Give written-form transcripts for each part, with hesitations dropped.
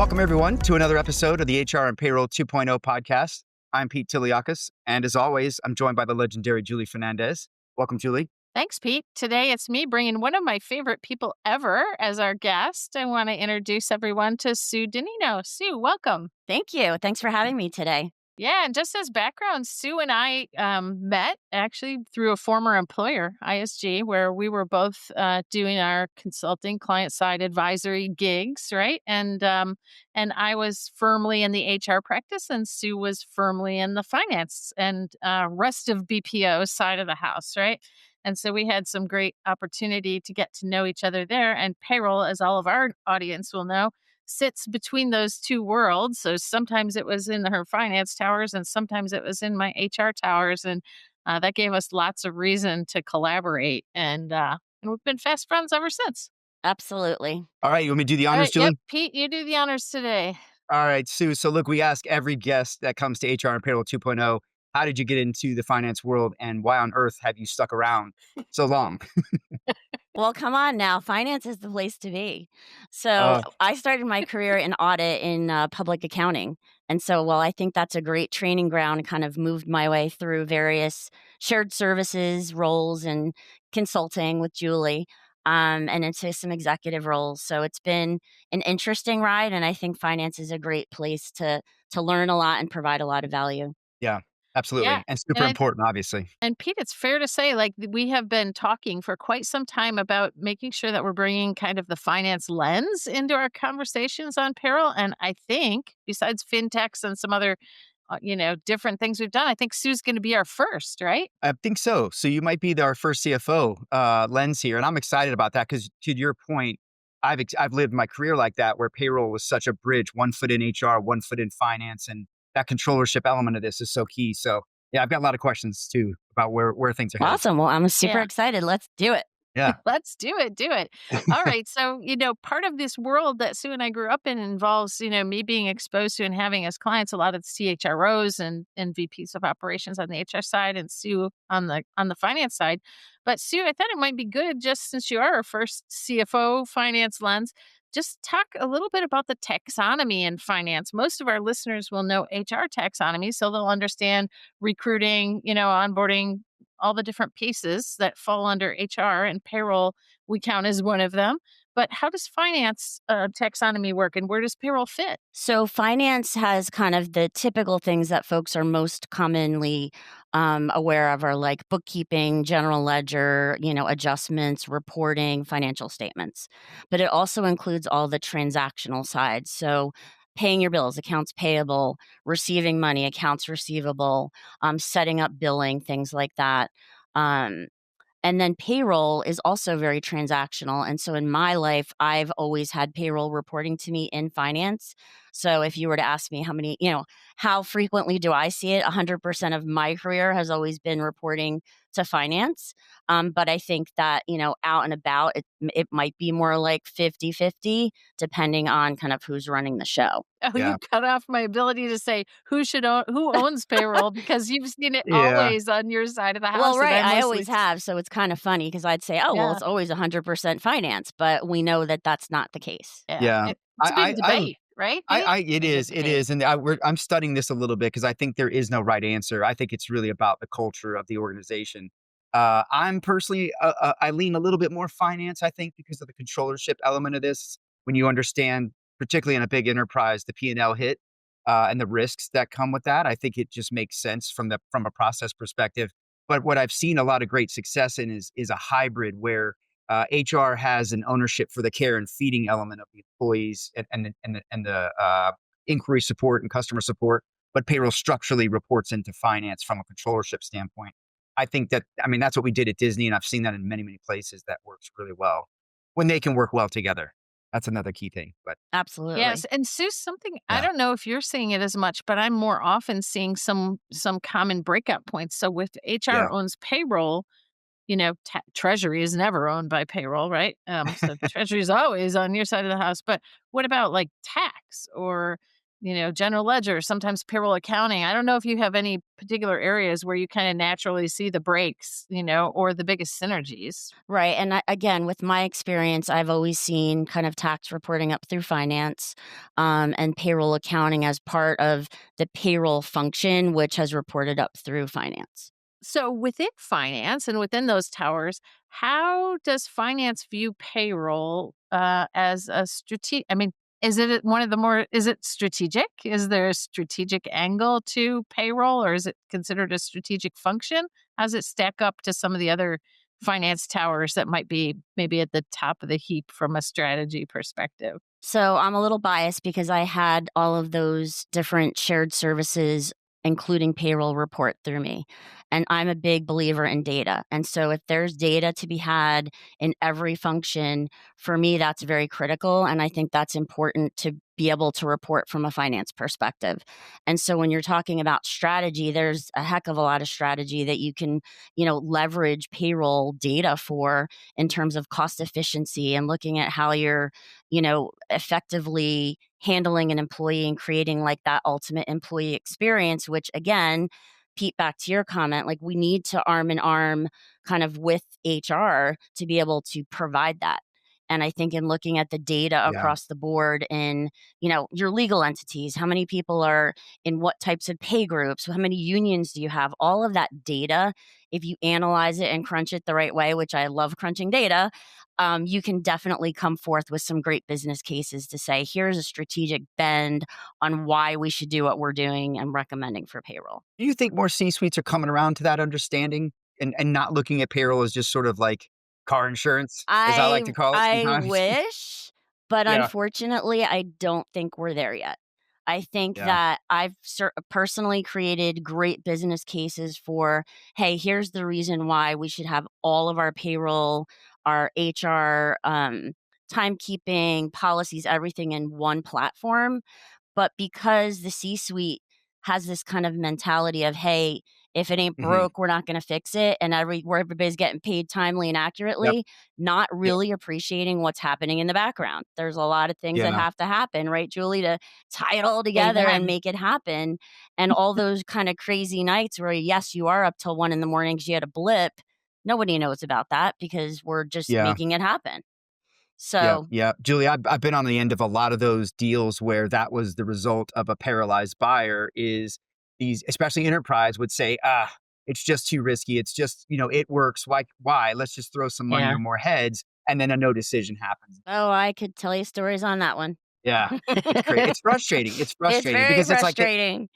Welcome, everyone, to another episode of the HR and Payroll 2.0 podcast. I'm Pete Tiliakis, and as always, I'm joined by the legendary Julie Fernandez. Welcome, Julie. Thanks, Pete. Today it's me bringing one of my favorite people ever as our guest. I want to introduce everyone to Sue Danino. Sue, welcome. Thank you. Thanks for having me today. Yeah, and just as background, Sue and I met actually through a former employer, ISG, where we were both doing our consulting client-side advisory gigs, right? And I was firmly in the HR practice, and Sue was firmly in the finance and rest of BPO side of the house, right? And so we had some great opportunity to get to know each other there. And payroll, as all of our audience will know, sits between those two worlds. So sometimes it was in her finance towers and sometimes it was in my HR towers. And that gave us lots of reason to collaborate. And we've been fast friends ever since. Absolutely. All right, you want me to do the All honors, right, Julie? yep, Pete, you do the honors today. All right, Sue. So look, we ask every guest that comes to HR and Payroll 2.0, how did you get into the finance world and why on earth have you stuck around so long? Well, come on now. Finance is the place to be. So Uh, I started my career in audit in public accounting. And so while I think that's a great training ground, kind of moved my way through various shared services roles and consulting with Julie and into some executive roles. So it's been an interesting ride. And I think finance is a great place to learn a lot and provide a lot of value. yeah, Yeah. absolutely. And super And I important, obviously. And Pete, it's fair to say, like, we have been talking for quite some time about making sure that we're bringing kind of the finance lens into our conversations on payroll. And I think, besides fintechs and some other, different things we've done, I think Sue's going to be our first, right? I think so. So you might be our first CFO lens here. And I'm excited about that because to your point, I've lived my career like that where payroll was such a bridge, one foot in HR, one foot in finance. And that controllership element of this is so key. So yeah, I've got a lot of questions too about where things are headed. Awesome. Well, I'm super Yeah. excited. Let's do it. Yeah. Let's do it. Do it. All right. So, part of this world that Sue and I grew up in involves, me being exposed to and having as clients a lot of CHROs and VPs of operations on the HR side and Sue on the finance side. But Sue, I thought it might be good, just since you are our first CFO finance lens, just talk a little bit about the taxonomy in finance. Most of our listeners will know HR taxonomy, so they'll understand recruiting, onboarding, all the different pieces that fall under HR, and payroll we count as one of them. But how does finance taxonomy work, and where does payroll fit? So finance has kind of the typical things that folks are most commonly aware of are like bookkeeping, general ledger, adjustments, reporting, financial statements. But it also includes all the transactional sides. So paying your bills, accounts payable, receiving money, accounts receivable, setting up billing, things like that. Um, and then payroll is also very transactional. And so in my life, I've always had payroll reporting to me in finance. So if you were to ask me how frequently do I see it? 100% of my career has always been reporting to finance. But I think that, out and about, it might be more like 50-50, depending on kind of who's running the show. Oh, Yeah. you cut off my ability to say who owns payroll because you've seen it Yeah. always on your side of the house. Well, and right. I mostly- always have. So it's kind of funny because I'd say, oh, well, Yeah. it's always 100% finance. But we know that that's not the case. Yeah. It's a big debate, right? Pete? It is. It is. And I'm studying this a little bit because I think there is no right answer. I think it's really about the culture of the organization. I'm personally, I lean a little bit more finance, I think, because of the controllership element of this. When you understand, particularly in a big enterprise, the P&L hit and the risks that come with that, I think it just makes sense from a process perspective. But what I've seen a lot of great success in is a hybrid where HR has an ownership for the care and feeding element of the employees and the inquiry support and customer support, but payroll structurally reports into finance from a controllership standpoint. I think that's what we did at Disney, and I've seen that in many, many places that works really well when they can work well together. That's another key thing. But Absolutely. Yes, and Sue, something I Yeah. don't know if you're seeing it as much, but I'm more often seeing some common breakout points. So with HR Yeah. owns payroll, Treasury is never owned by payroll, right? So Treasury is always on your side of the house. But what about like tax or general ledger, sometimes payroll accounting. I don't know if you have any particular areas where you kind of naturally see the breaks, or the biggest synergies. Right. And again, with my experience, I've always seen kind of tax reporting up through finance, and payroll accounting as part of the payroll function, which has reported up through finance. So within finance and within those towers, how does finance view payroll as a strategic? I mean, is it strategic? Is there a strategic angle to payroll, or is it considered a strategic function? How does it stack up to some of the other finance towers that might be maybe at the top of the heap from a strategy perspective? So I'm a little biased because I had all of those different shared services, including payroll, report through me. And I'm a big believer in data. And so if there's data to be had in every function, for me, that's very critical. And I think that's important to be able to report from a finance perspective. And so when you're talking about strategy, there's a heck of a lot of strategy that you can, leverage payroll data for in terms of cost efficiency and looking at how you're effectively handling an employee and creating like that ultimate employee experience, which again, Pete, back to your comment, like we need to arm in arm kind of with HR to be able to provide that. And I think in looking at the data Yeah. across the board in, your legal entities, how many people are in what types of pay groups, how many unions do you have, all of that data, if you analyze it and crunch it the right way, which I love crunching data, you can definitely come forth with some great business cases to say, here's a strategic bend on why we should do what we're doing and recommending for payroll. Do you think more C-suites are coming around to that understanding and not looking at payroll as just sort of like car insurance, as I like I to call it I sometimes? wish, but Yeah, unfortunately, I don't think we're there yet. I think yeah. that I've personally created great business cases for, hey, here's the reason why we should have all of our payroll, our HR, timekeeping, policies, everything in one platform. But because the C-suite has this kind of mentality of, "Hey, if it ain't Mhm. broke, we're not gonna fix it," and where everybody's getting paid timely and Yep, accurately, not yep. really appreciating what's happening in the background. There's a lot of things that Yeah. have to happen, right, Julie, to tie it all together and Amen. make it happen, and all those kinda crazy nights where, yes, you are up till 1 in the morning 'cause you had a blip, nobody knows about that because we're just Yeah. making it happen. Yep, So yep. Julie, I've been on the end of a lot of those deals where that was the result of a paralyzed buyer is these especially enterprise would say, "Ah, it's just too risky. It's just, it works. Why? Let's just throw some money Yeah. on more heads." And then a no decision happens. oh, I could tell you stories on that one. Yeah. It's great. It's frustrating. It's It's frustrating very because it's like frustrating.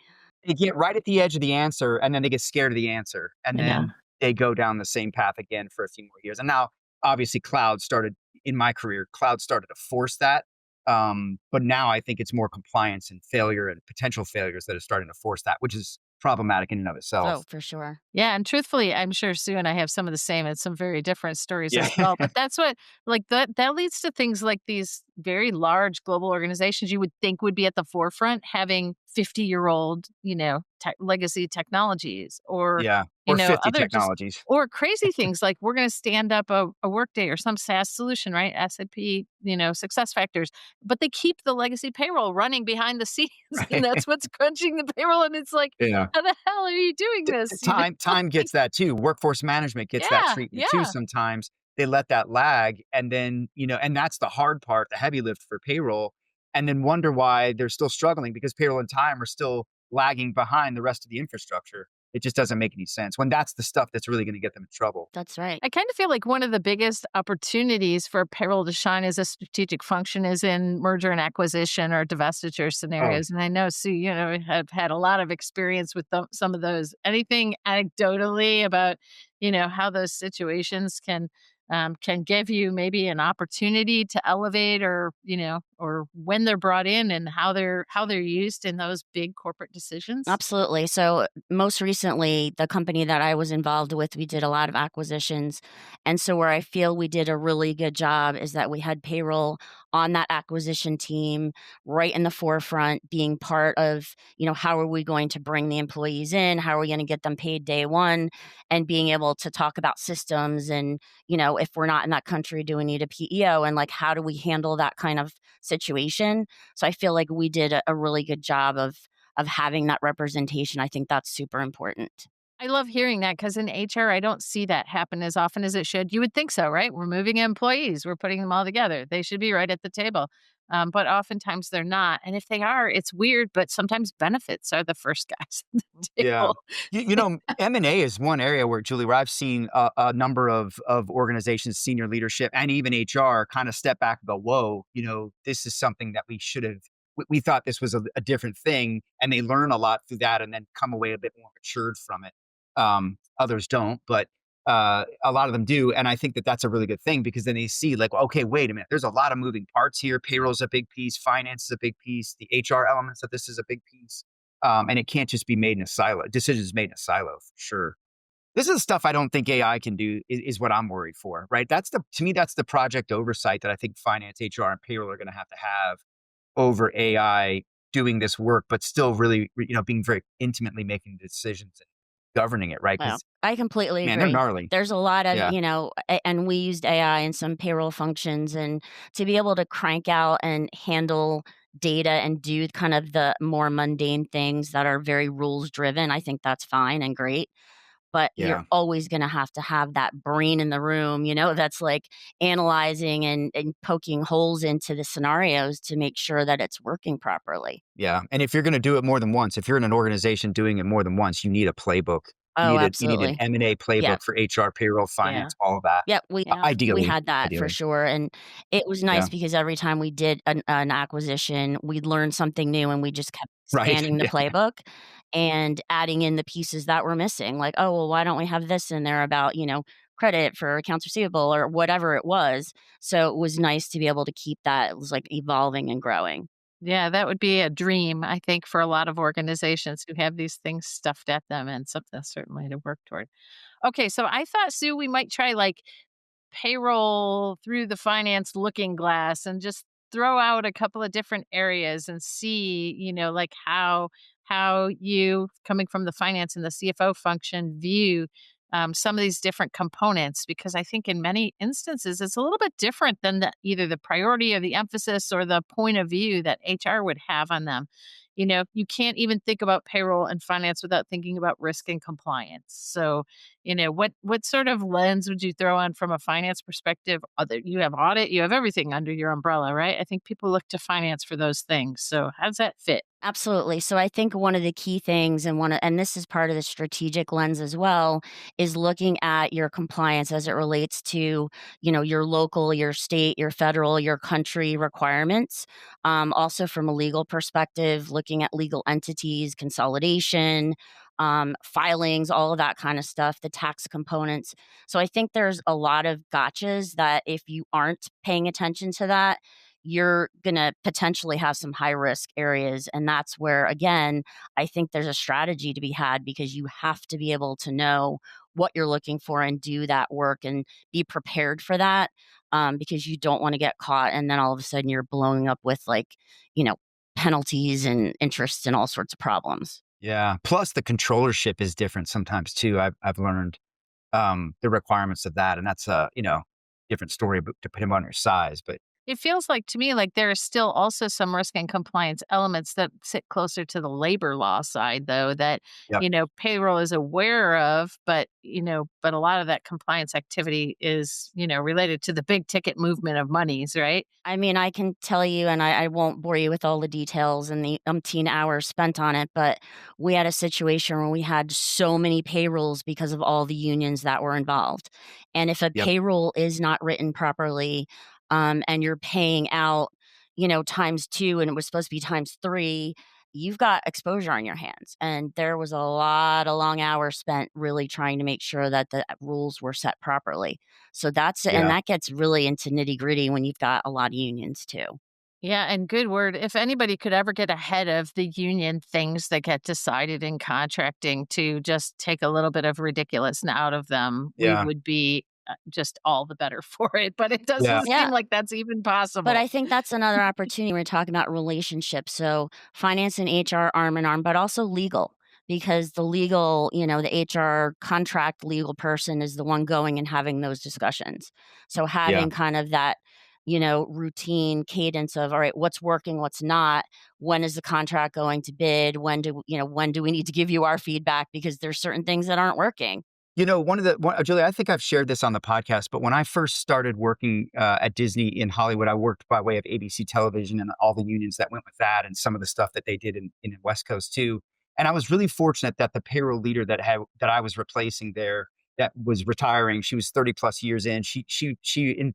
they get right at the edge of the answer, and then they get scared of the answer, and Yeah. then they go down the same path again for a few more years. And now, obviously, cloud started in my career, cloud started to force that. But now I think it's more compliance and failure and potential failures that are starting to force that, which is problematic in and of Oh, itself. for sure. Yeah, and truthfully, I'm sure Sue and I have some of the same and some very different stories Yeah. as well. But that's what that leads to things like these very large global organizations you would think would be at the forefront having 50-year-old, legacy technologies or, Yeah. Or 50 other just technologies. or crazy things like we're going to stand up a workday or some SaaS solution, right? SAP, success factors, but they keep the legacy payroll running behind the scenes and Right. that's what's crunching the payroll. And it's like, Yeah. how the hell are you doing this? Time gets that too. Workforce management gets that Yeah, treatment too yeah. sometimes. They let that lag and then, and that's the hard part, the heavy lift for payroll, and then wonder why they're still struggling because payroll and time are still lagging behind the rest of the infrastructure. It just doesn't make any sense when that's the stuff that's really gonna get them in trouble. That's right. I kind of feel like one of the biggest opportunities for payroll to shine as a strategic function is in merger and acquisition or divestiture Oh, scenarios. And I know, Sue, have had a lot of experience with some of those. Anything anecdotally about, how those situations can give you maybe an opportunity to elevate or when they're brought in and how they're used in those big corporate decisions? Absolutely. So, most recently, the company that I was involved with, we did a lot of acquisitions. And so, where I feel we did a really good job is that we had payroll on that acquisition team right in the forefront, being part of, how are we going to bring the employees in? How are we going to get them paid day one? And being able to talk about systems and, if we're not in that country, do we need a PEO? And like, how do we handle that kind of situation. So I feel like we did a really good job of having that representation. I think that's super important. I love hearing that because in HR, I don't see that happen as often as it should. You would think so, right? We're moving employees, we're putting them all together. They should be right at the table. But oftentimes they're not. And if they are, it's weird, but sometimes benefits are the first guys at the Yeah. table. M&A is one area where, Julie, where I've seen a number of organizations, senior leadership, and even HR kind of step back and go, whoa, this is something that we thought this was a different thing. And they learn a lot through that and then come away a bit more matured from it. Others don't, but a lot of them do. And I think that that's a really good thing because then they see like, okay, wait a minute, there's a lot of moving parts here. Payroll's a big piece. Finance is a big piece. The HR elements of this is a big piece. And it can't just be made in a silo. Decisions made in a silo for sure. This is the stuff I don't think AI can do is what I'm worried for, right? To me, that's the project oversight that I think finance, HR, and payroll are going to have over AI doing this work, but still really, being very intimately making the decisions and governing it, right? Well, Because I completely man, they're agree. gnarly. There's a lot of, Yeah. and we used AI in some payroll functions, and to be able to crank out and handle data and do kind of the more mundane things that are very rules driven, I think that's fine and great. But you're Yeah. always going to have that brain in the room, that's like analyzing and poking holes into the scenarios to make sure that it's working properly. Yeah. And if you're going to do it more than once, if you're in an organization doing it more than once, you need a playbook. Oh, You need an absolutely. M&A Yeah. playbook for HR, payroll, Yeah. finance, all of that. Yep, we Yeah. we Ideally, had that for ideally. sure, and it was Yeah. nice because every time we did an acquisition, we'd learn something new, and we just kept Right. expanding the Yeah. playbook and adding in the pieces that were missing, like, "Oh, well, why don't we have this in there about, credit for accounts receivable?" Or whatever it was. So, it was nice to be able to keep that. It was, like, evolving and growing. Yeah, that would be a dream, I think, for a lot of organizations who have these things stuffed at them and something certainly to work toward. Okay, so I thought, Sue, we might try like payroll through the finance looking glass and just throw out a couple of different areas and see, like how you coming from the finance and the CFO function view some of these different components because I think in many instances it's a little bit different than either the priority or the emphasis or the point of view that HR would have on them. You can't even think about payroll and finance without thinking about risk and compliance. So, what sort of lens would you throw on from a finance perspective? Other you have audit, you have everything under your umbrella, right? I think people look to finance for those things. So how does that fit? Absolutely. So I think one of the key things and this is part of the strategic lens as well is looking at your compliance as it relates to, your local, your state, your federal, your country requirements. Also from a legal perspective, looking at legal entities, consolidation, filings, all of that kind of stuff, the tax components. So I think there's a lot of gotchas that if you aren't paying attention to that, you're going to potentially have some high risk areas. And that's where, again, I think there's a strategy to be had because you have to be able to know what you're looking for and do that work and be prepared for that because you don't want to get caught. And then all of a sudden you're blowing up with you know, penalties and interest and all sorts of problems. Yeah. Plus the controllership is different sometimes too. I've learned the requirements of that. And that's different story but to put him on your size. But It feels like to me like there are still also some risk and compliance elements that sit closer to the labor law side, though, that, yep. payroll is aware of, but a lot of that compliance activity is, related to the big ticket movement of monies, right? I mean, I can tell you, and I won't bore you with all the details and the umpteen hours spent on it, but we had a situation where we had so many payrolls because of all the unions that were involved. And if a Yep. payroll is not written properly, and you're paying out, times two, and it was supposed to be times three, you've got exposure on your hands. And there was a lot of long hours spent really trying to make sure that the rules were set properly. So and Yeah. that gets really into nitty gritty when you've got a lot of unions too. Yeah, and good word. If anybody could ever get ahead of the union things that get decided in contracting to just take a little bit of ridiculousness out of them, we Yeah. would be just all the better for it. But it Yeah. doesn't Yeah. seem like that's even But possible. I think that's another opportunity when we're talking about relationships. So finance and HR arm in arm, but also legal. Because the legal, the HR contract legal person is the one going and having those discussions. So Yeah. having kind of that routine cadence of, all right, what's working, what's not, when is the contract going to bid, when do we need to give you our feedback because there's certain things that aren't working. Julia, I think I've shared this on the podcast, but when I first started working at Disney in Hollywood, I worked by way of ABC television and all the unions that went with that and some of the stuff that they did in the West Coast too. And I was really fortunate that the payroll leader that I was replacing there that was retiring, she was 30 plus years in,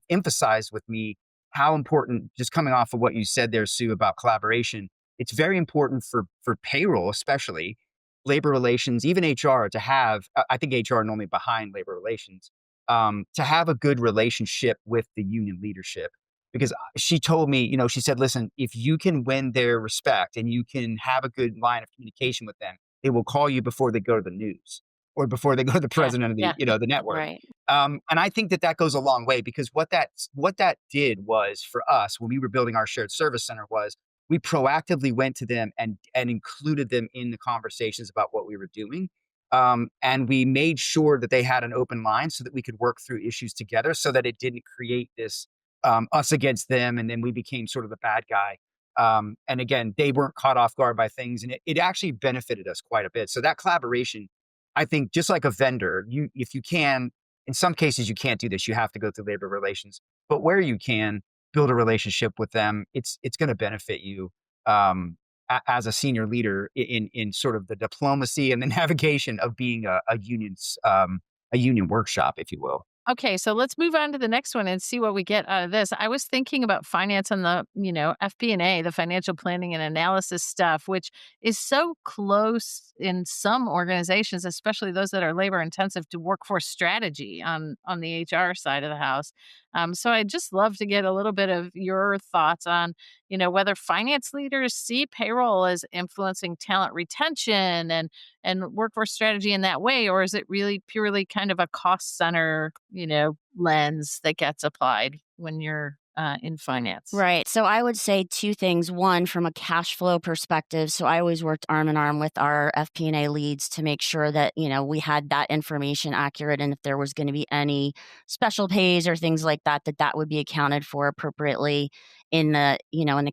emphasized with me how important, just coming off of what you said there, Sue, about collaboration, it's very important for payroll, especially labor relations, even HR, to have, I think HR normally behind labor relations, to have a good relationship with the union leadership. Because she told me, she said, listen, if you can win their respect and you can have a good line of communication with them, they will call you before they go to the news or before they go to the Yeah. president of Yeah. the network. Right. And I think that goes a long way because what that did was for us when we were building our shared service center was we proactively went to them and included them in the conversations about what we were doing. And we made sure that they had an open line so that we could work through issues together so that it didn't create this us against them. And then we became sort of the bad guy. And again, they weren't caught off guard by things. And it actually benefited us quite a bit. So that collaboration, I think, just like a vendor, if you can, in some cases, you can't do this. You have to go through labor relations. But where you can, build a relationship with them, it's going to benefit you as a senior leader in sort of the diplomacy and the navigation of being a union workshop, if you will. Okay, so let's move on to the next one and see what we get out of this. I was thinking about finance and the, FP&A, the financial planning and analysis stuff, which is so close in some organizations, especially those that are labor intensive, to workforce strategy on the HR side of the house. So I'd just love to get a little bit of your thoughts on, whether finance leaders see payroll as influencing talent retention and workforce strategy in that way, or is it really purely kind of a cost center, lens that gets applied when you're in finance? Right. So I would say two things. One, from a cash flow perspective. So I always worked arm in arm with our FP&A leads to make sure that, we had that information accurate. And if there was going to be any special pays or things like that, that would be accounted for appropriately in the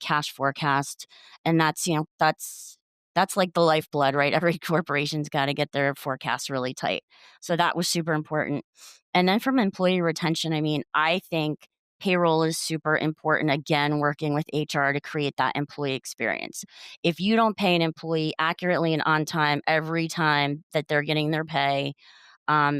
cash forecast. And that's like the lifeblood, right? Every corporation's got to get their forecasts really tight. So that was super important. And then from employee retention, I mean, I think payroll is super important, again, working with HR to create that employee experience. If you don't pay an employee accurately and on time every time that they're getting their pay,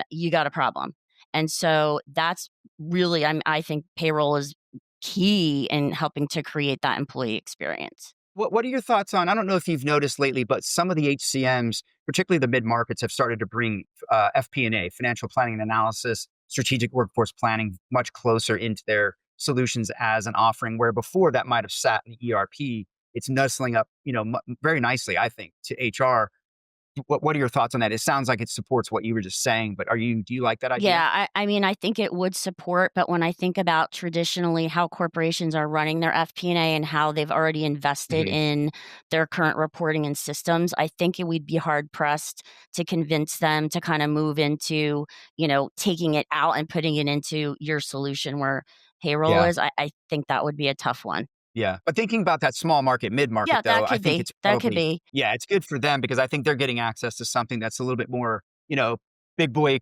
you got a problem. And so that's really, I think payroll is key in helping to create that employee experience. What are your thoughts on? I don't know if you've noticed lately, but some of the HCMs, particularly the mid markets, have started to bring FP&A, financial planning and analysis, strategic workforce planning, much closer into their solutions as an offering. Where before that might have sat in the ERP, it's nuzzling up, very nicely, I think, to HR. What are your thoughts on that? It sounds like it supports what you were just saying, but do you like that idea? Yeah, I mean, I think it would support, but when I think about traditionally how corporations are running their FP&A and how they've already invested Hmm. in their current reporting and systems, I think it would be hard pressed to convince them to kind of move into, taking it out and putting it into your solution where payroll Yeah. is. I think that would be a tough one. Yeah, but thinking about that small market, mid Yeah, market though, that I could think be. it's That could probably be. yeah, it's good for them because I think they're getting access to something that's a little bit more, big boy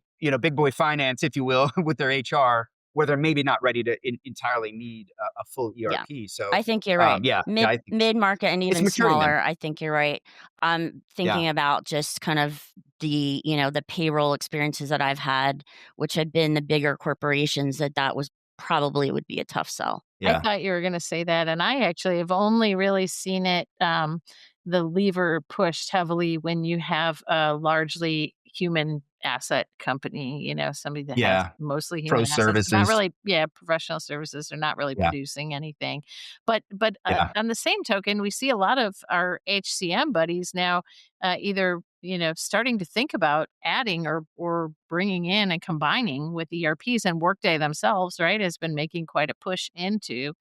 finance, if you will, with their HR, where they're maybe not ready to entirely need a full Yeah. ERP. So, I think you're right. yeah, I think Mid-market and it's even maturing them. smaller, I think you're right. I'm Yeah, thinking about just kind of the payroll experiences that I've had, which had been the bigger corporations that was probably would be a tough sell. I yeah, thought you were gonna say that, and I actually have only really seen it, the lever pushed heavily when you have a largely human asset company, somebody that has yeah. mostly Pro human assets, not services. really professional services, they're not really Yeah, producing anything. But yeah, on the same token, we see a lot of our HCM buddies now, either, starting to think about adding or bringing in and combining with ERPs, and Workday themselves, right, has been making quite a push into,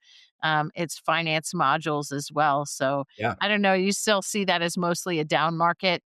its finance modules as well. So yeah. I don't know, you still see that as mostly a down market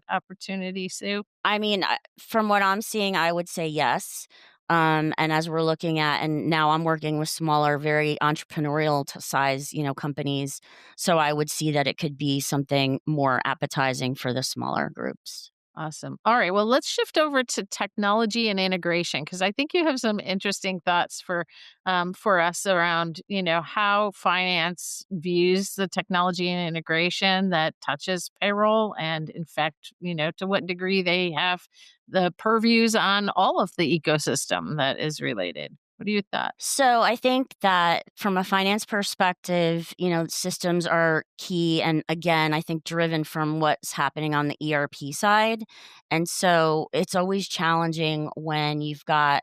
opportunity, Sue? I mean, from what I'm seeing, I would say yes. And as we're looking at, and now I'm working with smaller, very entrepreneurial size, companies. So I would see that it could be something more appetizing for the smaller groups. Awesome. All right. Well, let's shift over to technology and integration because I think you have some interesting thoughts for us around how finance views the technology and integration that touches payroll, and in fact, to what degree they have the purviews on all of the ecosystem that is related. What are your thoughts? So I think that from a finance perspective, systems are key. And again, I think driven from what's happening on the ERP side. And so it's always challenging when you've got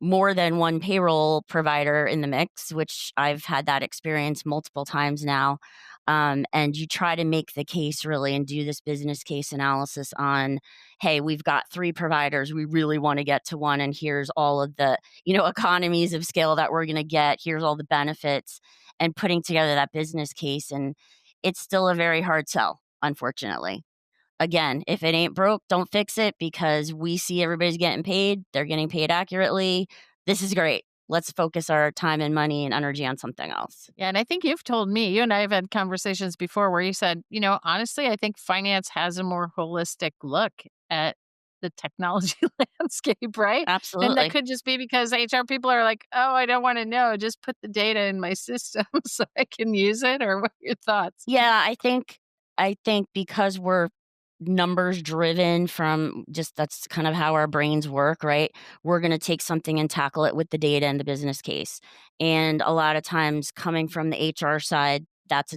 more than one payroll provider in the mix, which I've had that experience multiple times now. And you try to make the case really and do this business case analysis on, hey, we've got three providers. We really want to get to one. And here's all of the, economies of scale that we're going to get. Here's all the benefits and putting together that business case. And it's still a very hard sell, unfortunately. Again, if it ain't broke, don't fix it because we see everybody's getting paid. They're getting paid accurately. This is great. Let's focus our time and money and energy on something else. Yeah, and I think you've told me, you and I have had conversations before where you said, honestly, I think finance has a more holistic look at the technology landscape, right? And that Absolutely. could just be because HR people are like, oh, I don't want to know. Just put the data in my system so I can use it. Or what are your thoughts? Yeah, I think because we're numbers driven from just that's kind of how our brains work, right? We're going to take something and tackle it with the data and the business case. And a lot of times coming from the HR side, that's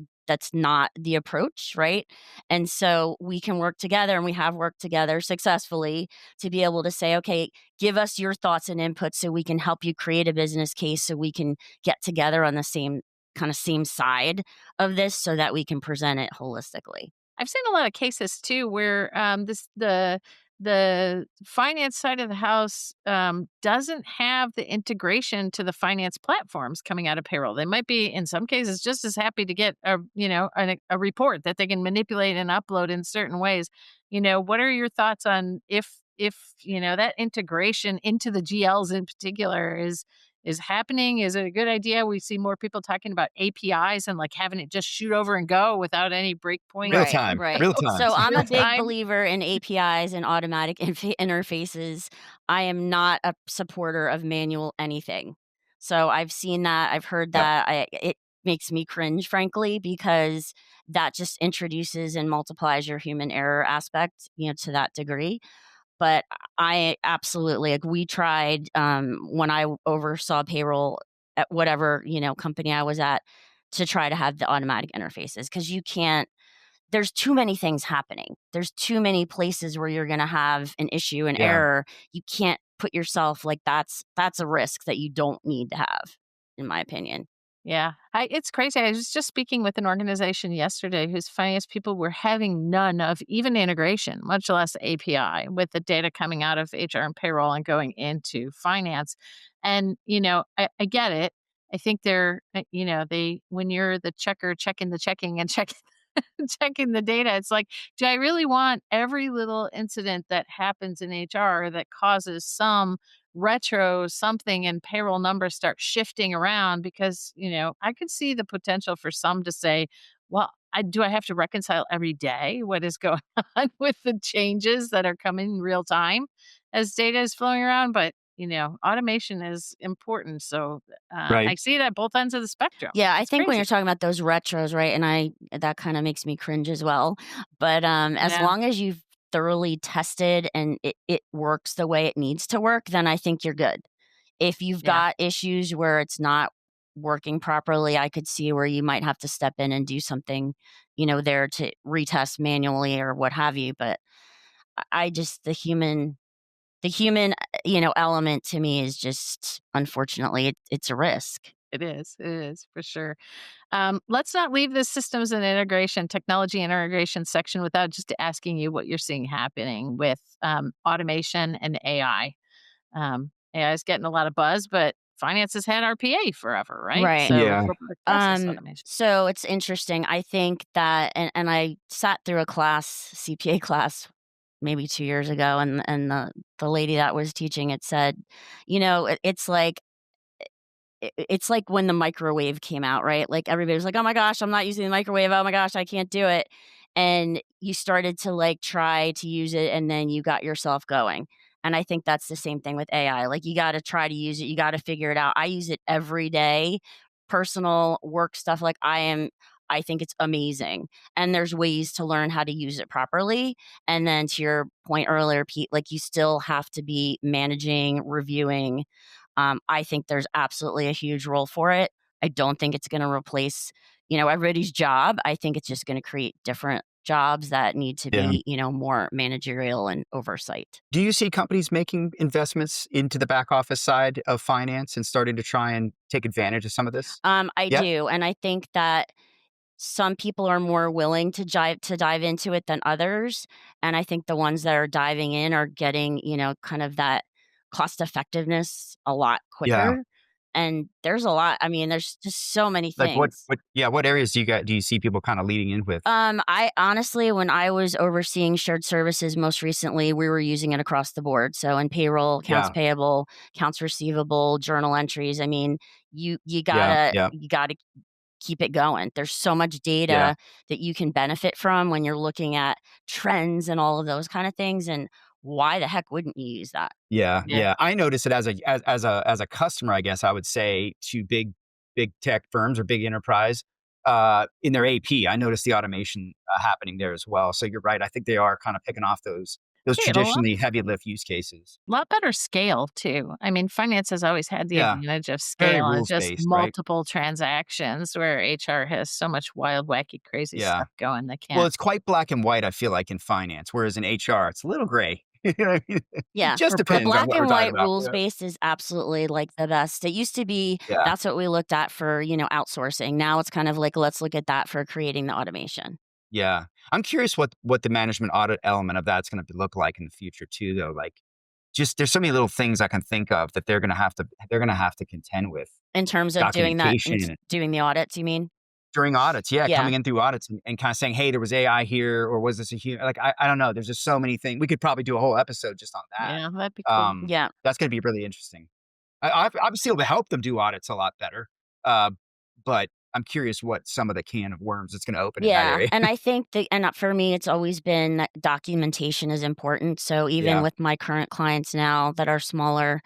not the approach, right? And so we can work together and we have worked together successfully to be able to say, okay, give us your thoughts and input so we can help you create a business case so we can get together on the same side of this so that we can present it holistically. I've seen a lot of cases too where the finance side of the house doesn't have the integration to the finance platforms coming out of payroll. They might be in some cases just as happy to get a report that they can manipulate and upload in certain ways. What are your thoughts on if that integration into the GLs in particular is happening? Is it a good idea? We see more people talking about APIs and like having it just shoot over and go without any breakpoint. Real Right, time, right. real time. So I'm Real a big time. believer in APIs and automatic interfaces. I am not a supporter of manual anything. So I've seen that, I've heard Yep. that. It makes me cringe, frankly, because that just introduces and multiplies your human error aspect, to that degree. But I absolutely like we tried when I oversaw payroll at whatever, company I was at to try to have the automatic interfaces because you can't there's too many things happening. There's too many places where you're going to have an issue, an Yeah. error. You can't put yourself like that's a risk that you don't need to have, in my opinion. Yeah, it's crazy. I was just speaking with an organization yesterday whose finance people were having none of even integration, much less API, with the data coming out of HR and payroll and going into finance. And I get it. I think they're, they when you're the checker checking the checking and checking checking the data, it's like, do I really want every little incident that happens in HR that causes some retro something and payroll numbers start shifting around? Because, I could see the potential for some to say, well, do I have to reconcile every day what is going on with the changes that are coming in real time as data is flowing around? But, automation is important. So I Right. see it at both ends of the spectrum. Yeah, I It's think when you're crazy. talking about those retros, right? And that kind of makes me cringe as well. But as Yeah. long as you've thoroughly tested and it works the way it needs to work, then I think you're good. If you've Yeah. got issues where it's not working properly, I could see where you might have to step in and do something, there to retest manually or what have you. But I just the human, element to me is just unfortunately it's a risk. It is. It is for sure. Let's not leave the systems and integration, technology and integration section without just asking you what you're seeing happening with automation and AI. AI is getting a lot of buzz, but finance has had RPA forever, right? Right. So Yeah. robotic process automation. So it's interesting. I think that, and I sat through a class, CPA class, maybe 2 years ago, and the lady that was teaching it said, it's like it's like when the microwave came out, right? Like, everybody was like, "Oh my gosh, I'm not using the microwave. Oh my gosh, I can't do it." And you started to, like, try to use it, and then you got yourself going. And I think that's the same thing with AI. Like, you gotta try to use it, you gotta figure it out. I use it every day, personal, work stuff, like, I think it's amazing, and there's ways to learn how to use it properly, and then to your point earlier, Pete, like, you still have to be managing, reviewing. I think there's absolutely a huge role for it. I don't think it's gonna replace, everybody's job. I think it's just gonna create different jobs that need to Yeah. be, more managerial and oversight. Do you see companies making investments into the back office side of finance and starting to try and take advantage of some of this? I Yeah. do, and I think that some people are more willing to dive into it than others, and I think the ones that are diving in are getting, kind of that cost effectiveness a lot Yeah. quicker, and there's a lot. I mean, there's just so many Like things. what areas do you see people kind of leading in with? I honestly, when I was overseeing shared services most recently, we were using it across the board. So in payroll, accounts Yeah. payable, accounts receivable, journal entries. I mean, you Yeah. gotta Yeah. you gotta keep it going. There's so much Yeah. data that you can benefit from when you're looking at trends and all of those kind of things. And why the heck wouldn't you use that? Yeah, Yeah. yeah. I notice it as a customer, I guess I would say, to big tech firms or big enterprise, in their AP. I notice the automation, happening there as well. So you're right. I think they are kind of picking off those Hey, a lot traditionally heavy lift use cases. lot better scale too. I mean, finance has always had the Yeah, advantage of very scale and rules just based, right? multiple transactions where HR has so much wild, wacky, crazy Yeah. stuff going they Well, can't. it's quite black and white, I feel like, in finance, whereas in HR, it's a little gray. You know what I mean? It Yeah, just for depends on black what we're and talking white about. rules Yeah. based is absolutely like the best. It used to be Yeah. that's what we looked at for, outsourcing. Now it's kind of like let's look at that for creating the automation. Yeah. I'm curious what the management audit element of that's gonna look like in the future too, though. Like, just there's so many little things I can think of that they're gonna have to contend with. In terms of doing that Documentation doing the audits, you mean? during audits, yeah, Yeah. coming in through audits and kinda saying, "Hey, there was AI here," or "Was this a human?" Like, I don't know, there's just so many things. We could probably do a whole episode just on Yeah, that'd be that. cool. Yeah. That's gonna be really interesting. I've still to help them do audits a lot better, uh, but I'm curious what some of the can of worms it's gonna open in that Yeah, area. and I think for me, it's always been that documentation is important. So even Yeah, with my current clients now that are smaller,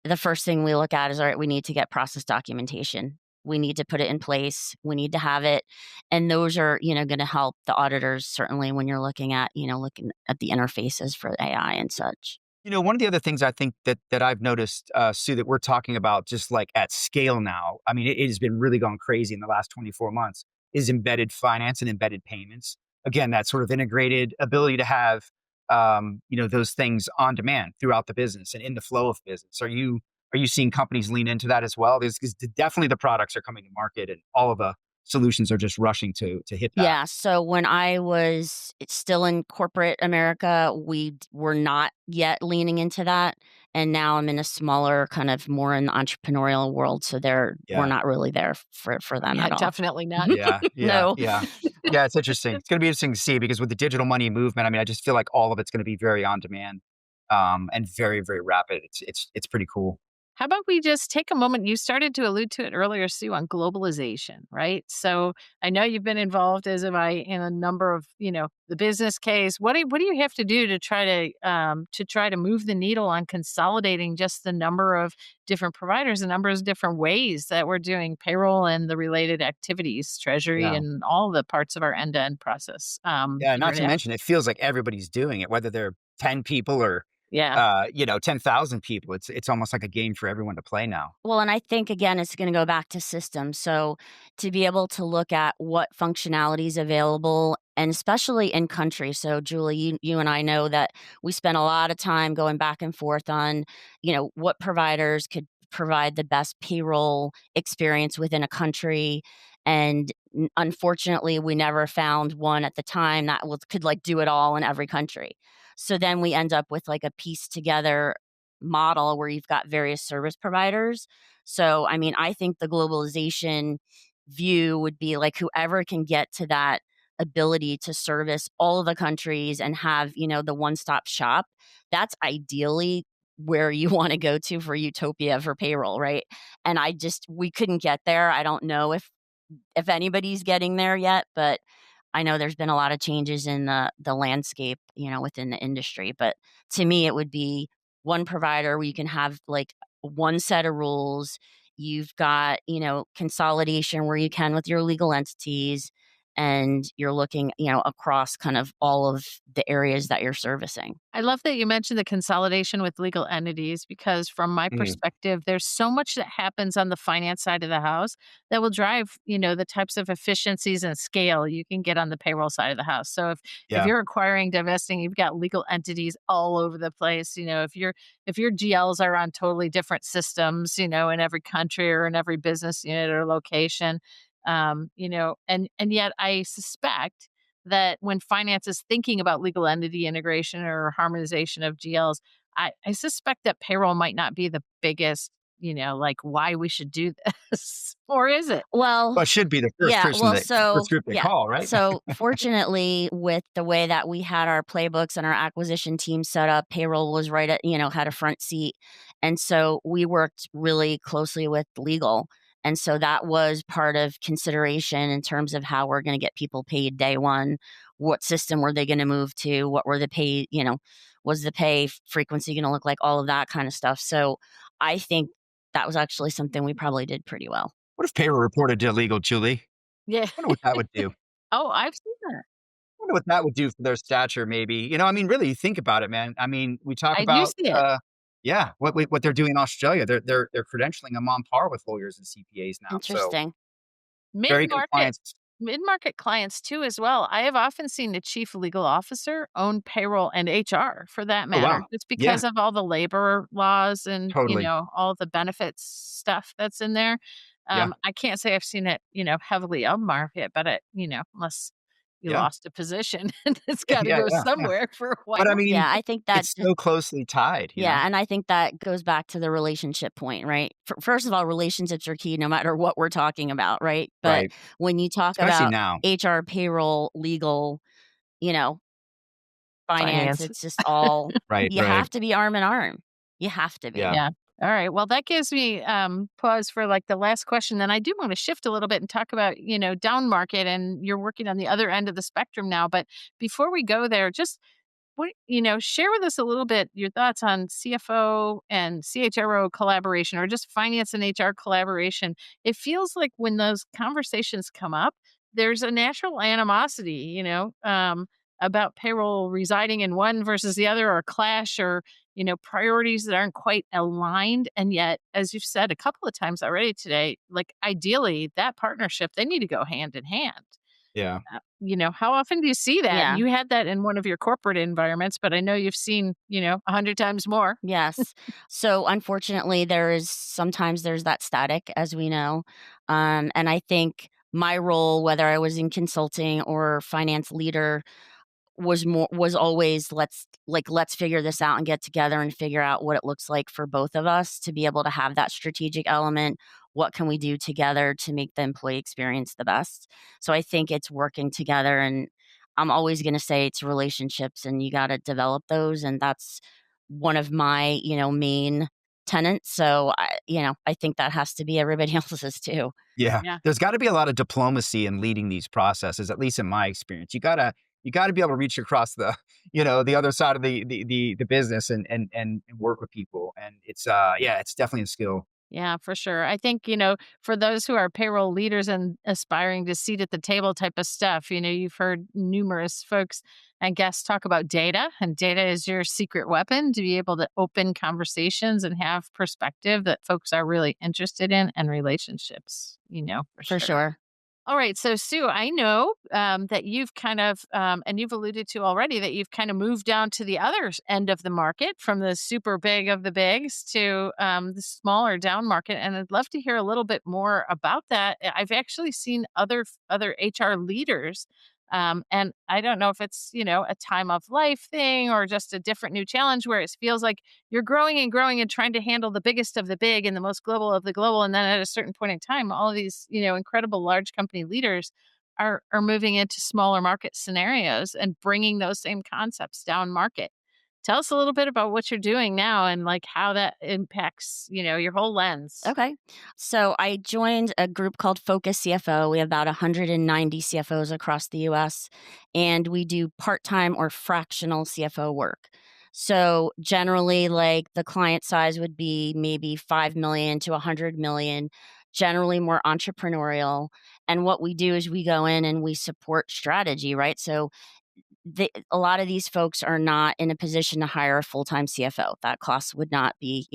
the first thing we look at is, all right, we need to get process documentation. We need to put it in place. We need to have it. And those are, going to help the auditors certainly when you're looking at the interfaces for AI and such. One of the other things I think that I've noticed, Sue, that we're talking about just like at scale now. I mean, it has been really gone crazy in the last 24 months. Is embedded finance and embedded payments. Again, that sort of integrated ability to have, those things on demand throughout the business and in the flow of business. Are you seeing companies lean into that as well? Because definitely the products are coming to market and all of the solutions are just rushing to hit that. Yeah, so when I was still in corporate America, were not yet leaning into that, and now I'm in a smaller kind of more in the entrepreneurial world, so we're Yeah. not really there for them Yeah, at all. definitely not. Yeah, yeah, No. yeah. Yeah, it's interesting. It's gonna be interesting to see because with the digital money movement, I mean, I just feel like all of it's gonna be very on demand, and very, very rapid. It's pretty cool. How about we just take a moment? You started to allude to it earlier, Sue, on globalization, right? So I know you've been involved, as have I, in a number of, the business case. What do you have to do to try to move the needle on consolidating just the number of different providers, the number of different ways that we're doing payroll and the related activities, treasury, Yeah. and all the parts of our end to end process? Yeah, not to Yeah, mention it feels like everybody's doing it, whether they're 10 people or, yeah, 10,000 people. It's almost like a game for everyone to play now. Well, and I think again, it's going to go back to systems. So to be able to look at what functionality is available, and especially in country. So Julie, you and I know that we spent a lot of time going back and forth on, what providers could provide the best payroll experience within a country. And unfortunately, we never found one at the time that could like do it all in every country. So then we end up with like a piece together model where you've got various service providers. So, I mean, I think the globalization view would be like whoever can get to that ability to service all of the countries and have, the one-stop shop, that's ideally where you want to go to for utopia for payroll, right? And we couldn't get there. I don't know if anybody's getting there yet, but I know there's been a lot of changes in the landscape, within the industry. But to me, it would be one provider where you can have like one set of rules. You've got, consolidation where you can with your legal entities, and you're looking, across kind of all of the areas that you're servicing. I love that you mentioned the consolidation with legal entities because, from my Mhm. perspective, there's so much that happens on the finance side of the house that will drive, the types of efficiencies and scale you can get on the payroll side of the house. So if Yeah. you're acquiring, divesting, you've got legal entities all over the place. If your GLs are on totally different systems, in every country or in every business unit or location, and yet I suspect that when finance is thinking about legal entity integration or harmonization of GLs, I suspect that payroll might not be the biggest, like why we should do this. Or is it? Well, Well, it should be the first yeah, person well, that first so group they yeah. call, right? So, fortunately, with the way that we had our playbooks and our acquisition team set up, payroll was right at, had a front seat. And so we worked really closely with legal. And so that was part of consideration in terms of how we're going to get people paid day one. What system were they going to move to? What were the pay, was the pay frequency going to look like? All of that kind of stuff. So I think that was actually something we probably did pretty well. What if payroll reported to legal, Julie? Yeah. Wonder what that would do. Oh, I've seen that. Wonder what that would do for their stature maybe. I mean, really, you think about it, man. I mean, we talk I do about, see it. yeah, what they're doing in Australia. They're credentialing them on par with lawyers and CPAs now. So Interesting. very Mid-market compliance. mid-market clients too as well. I have often seen the chief legal officer own payroll and HR for that Oh, matter. wow. It's Yeah, because of all the labor laws and, totally. all the benefits stuff that's in there. Yeah, I can't say I've seen it, heavily upmarket, but unless you yeah. lost a position and it's Yeah, gotta yeah, go yeah, yeah. somewhere for a But I while. mean, Yeah, I think that it's so closely tied. yeah, and I think that goes back to the relationship point, right? First of all, relationships are key no matter what we're talking about, right? But Right. when you talk Especially about now. HR, payroll, legal, you know, finance, Finance. it's just all Right, you right. have to be arm in arm. You have to be. Yeah. Yeah. All right. Well, that gives me pause for like the last question. Then I do want to shift a little bit and talk about, down market, and you're working on the other end of the spectrum now. But before we go there, just share with us a little bit your thoughts on CFO and CHRO collaboration, or just finance and HR collaboration. It feels like when those conversations come up, there's a natural animosity, about payroll residing in one versus the other, or clash, or, priorities that aren't quite aligned. And yet, as you've said a couple of times already today, like ideally that partnership, they need to go hand in hand. Yeah. How often do you see that? Yeah. You had that in one of your corporate environments, but I know you've seen, 100 times more. Yes. So unfortunately, sometimes there's that static, as we know. And I think my role, whether I was in consulting or finance leader, was always let's figure this out and get together and figure out what it looks like for both of us to be able to have that strategic element. What can we do together to make the employee experience the best? So I think it's working together, and I'm always going to say it's relationships, and you got to develop those, and that's one of my main tenants. So I think that has to be everybody else's too. Yeah. Yeah. There's gotta be a lot of diplomacy in leading these processes, at least in my experience. You gotta be able to reach across the, the other side of the business and work with people. And it's, yeah, it's definitely a skill. Yeah, for sure. I think, for those who are payroll leaders and aspiring to seat at the table type of stuff, you've heard numerous folks and guests talk about data, and data is your secret weapon to be able to open conversations and have perspective that folks are really interested in, and relationships, for For sure. sure. All right. So, Sue, I know that you've kind of, and you've alluded to already, that you've kind of moved down to the other end of the market, from the super big of the bigs to the smaller down market. And I'd love to hear a little bit more about that. I've actually seen other HR leaders. And I don't know if it's, a time of life thing or just a different new challenge where it feels like you're growing and growing and trying to handle the biggest of the big and the most global of the global. And then at a certain point in time, all of these, incredible large company leaders are moving into smaller market scenarios and bringing those same concepts down market. Tell us a little bit about what you're doing now and like how that impacts, your whole lens. Okay. So I joined a group called Focus CFO. We have about 190 CFOs across the US, and we do part time or fractional CFO work. So generally, like the client size would be maybe 5 million to 100 million, generally more entrepreneurial. And what we do is we go in and we support strategy, right? So a lot of these folks are not in a position to hire a full time CFO. That cost would not be,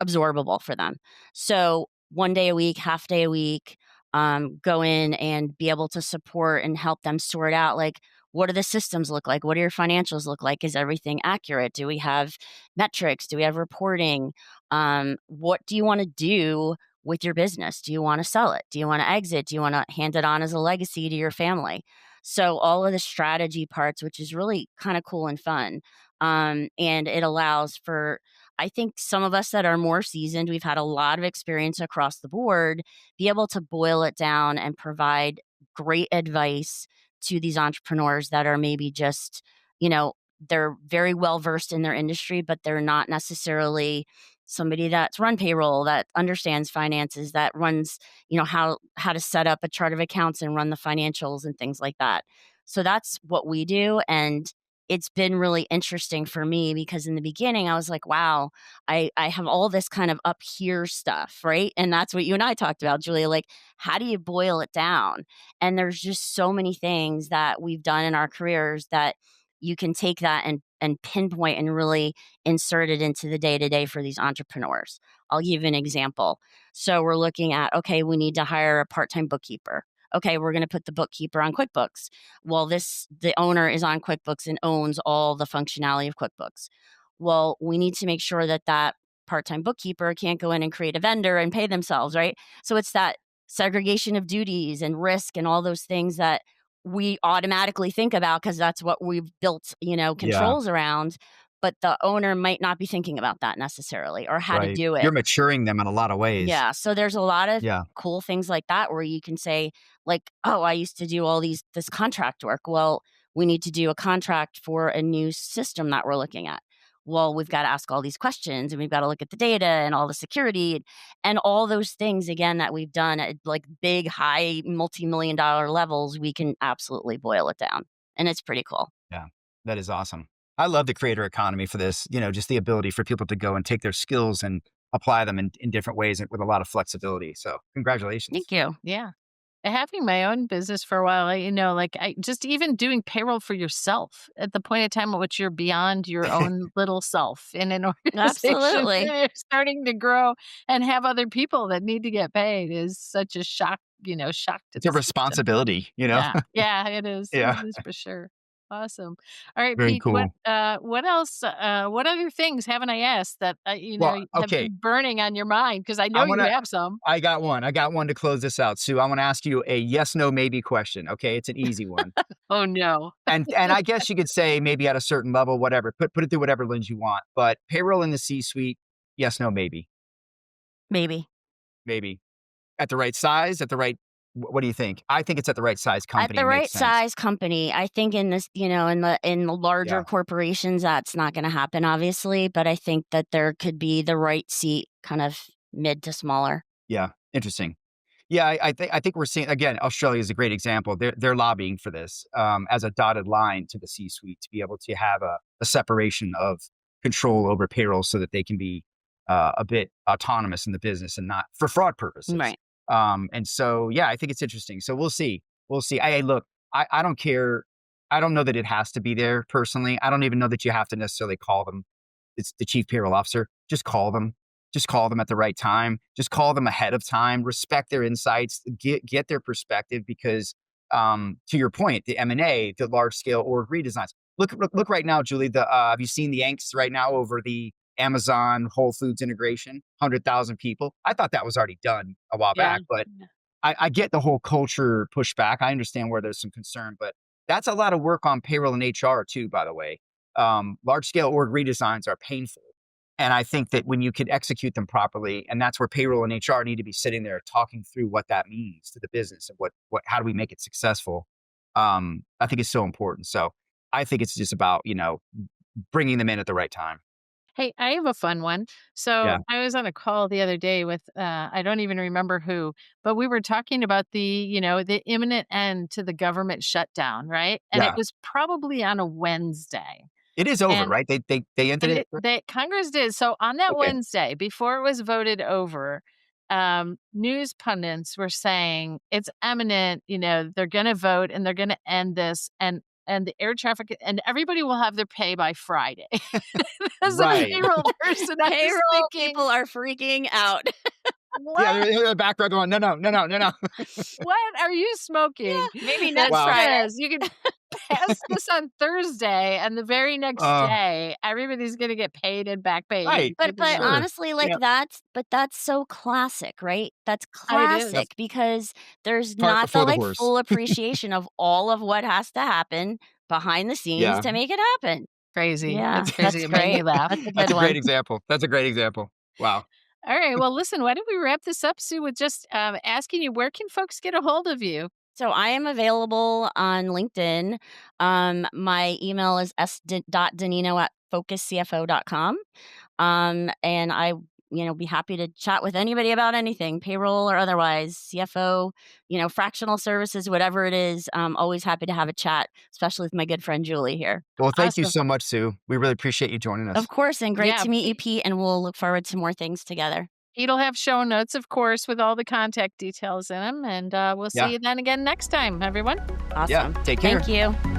absorbable for them. So 1 day a week, half day a week, go in and be able to support and help them sort out like what do the systems look like? What do your financials look like? Is everything accurate? Do we have metrics? Do we have reporting? What do you want to do with your business? Do you want to sell it? Do you want to exit? Do you want to hand it on as a legacy to your family? So all of the strategy parts, which is really kind of cool and fun. And it allows for I think some of us that are more seasoned, we've had a lot of experience across the board, be able to boil it down and provide great advice to these entrepreneurs that are maybe just, you know, they're very well versed in their industry, but they're not necessarily somebody that's run payroll, that understands finances, that runs, how to set up a chart of accounts and run the financials and things like that. So that's what we do. And it's been really interesting for me because in the beginning I was like, wow, I have all this kind of up here stuff, right? And that's what you and I talked about, Julia. Like, how do you boil it down? And there's just so many things that we've done in our careers that you can take that and pinpoint and really insert it into the day to day for these entrepreneurs. I'll give you an example. So we're looking at, okay, we need to hire a part time bookkeeper. Okay, we're going to put the bookkeeper on QuickBooks. Well, the owner is on QuickBooks and owns all the functionality of QuickBooks. Well, we need to make sure that that part-time bookkeeper can't go in and create a vendor and pay themselves, right? So it's that segregation of duties and risk and all those things that we automatically think about because that's what we've built, Yeah. controls around. But the owner might not be thinking about that necessarily or how to Right. do You're it. maturing them in a lot of ways. Yeah, so there's a lot of Yeah. cool things like that where you can say like, "Oh, I used to do all this contract work." Well, we need to do a contract for a new system that we're looking at. Well, we've got to ask all these questions and we've got to look at the data and all the security and all those things again that we've done at like big, high, multi-million dollar levels, we can absolutely boil it down. And it's pretty cool. Yeah. That is awesome. I love the creator economy for this, just the ability for people to go and take their skills and apply them in different ways and with a lot of flexibility. So congratulations. Thank you. Yeah. Having my own business for a while, I just even doing payroll for yourself at the point in time at which you're beyond your own little self in an organization, and Absolutely. you're starting to grow and have other people that need to get paid is such a shock, shock to It's a the system. responsibility. Yeah. Yeah, it is. Yeah. It is for sure. Awesome. All right, Very Pete, cool. what else, what other things haven't I asked that, Well, have okay. been burning on your mind? Because I I know want you to, have some. I got one. I got one to close this out. Sue, I want to ask you a yes, no, maybe question. Okay. It's an easy one. Oh, no. And I guess you could say maybe at a certain level, whatever, put it through whatever lens you want, but payroll in the C-suite, yes, no, maybe, Maybe. maybe. At the right size, at the right what do you think? I think it's at the right size At company, the makes right sense. size company, I think in this, in the larger Yeah, corporations, that's not gonna happen, obviously, but I think that there could be the right seat kind of mid to smaller. yeah, interesting. Yeah, I think we're seeing again, Australia is a great example. They're lobbying for this, as a dotted line to the C-suite to be able to have a separation of control over payroll so that they can be, a bit autonomous in the business and not for fraud purposes. Right. And so, yeah, I think it's interesting. So we'll see. We'll see. Look, I don't care. I don't know that it has to be there personally. I don't even know that you have to necessarily call them. It's the chief payroll officer. Just call them. Just call them at the right time. Just call them ahead of time. Respect their insights. Get their perspective because, to your point, the M&A, the large scale org redesigns. Look right now, Julie. Have you seen the angst right now over the Amazon Whole Foods integration? 100,000 people. I thought that was already done a while Yeah. back, but I get the whole culture pushback. I understand where there's some concern, but that's a lot of work on payroll and HR too, by the way. Large scale org redesigns are painful. And I think that when you can execute them properly, and that's where payroll and HR need to be sitting there talking through what that means to the business and how do we make it successful. I think it's so important. So I think it's just about, bringing them in at the right time. Hey, I have a fun one. So Yeah. I was on a call the other day with I don't even remember who, but we were talking about the imminent end to the government shutdown, right? And it Yeah. was probably on a Wednesday. It is over, And right? They ended and it. they Congress did. So on that Okay. Wednesday, before it was voted over, news pundits were saying it's imminent, they're gonna vote and they're gonna end this and the air traffic and everybody will have their pay by Friday. As a Right. payroll person, I was Payroll thinking, people are freaking out. Yeah. "What? They're in the background going, no, no, no, no, no, no. What are you smoking Maybe that next Wow. Friday. says you can pass this on Thursday and the very next Uh, day, everybody's gonna get paid and back paid right. and good to But go." Sure. honestly, like, Yeah. that's so classic, right? That's It is. classic because there's Cart not the, before the like, horse. full appreciation of all of what has to happen behind the scenes Yeah. to make it happen. Crazy. Yeah, It's crazy. that's It made me great. laugh. That's a That's good a great one. example. That's a great example. Wow. All right. Well, listen, why don't we wrap this up, Sue, with just asking you, where can folks get a hold of you? So I am available on LinkedIn. My email is s.danino@focuscfo.com. And I, be happy to chat with anybody about anything, payroll or otherwise, CFO, fractional services, whatever it is. Always happy to have a chat, especially with my good friend Julie here. Well, thank you Awesome. so much, Sue. We really appreciate you joining Of us. course, and great Yeah. to meet you, Pete. And we'll look forward to more things together. Pete'll have show notes, of course, with all the contact details in them. And we'll see Yeah. you then again next time, everyone. Yeah. Awesome. Take care. Thank you.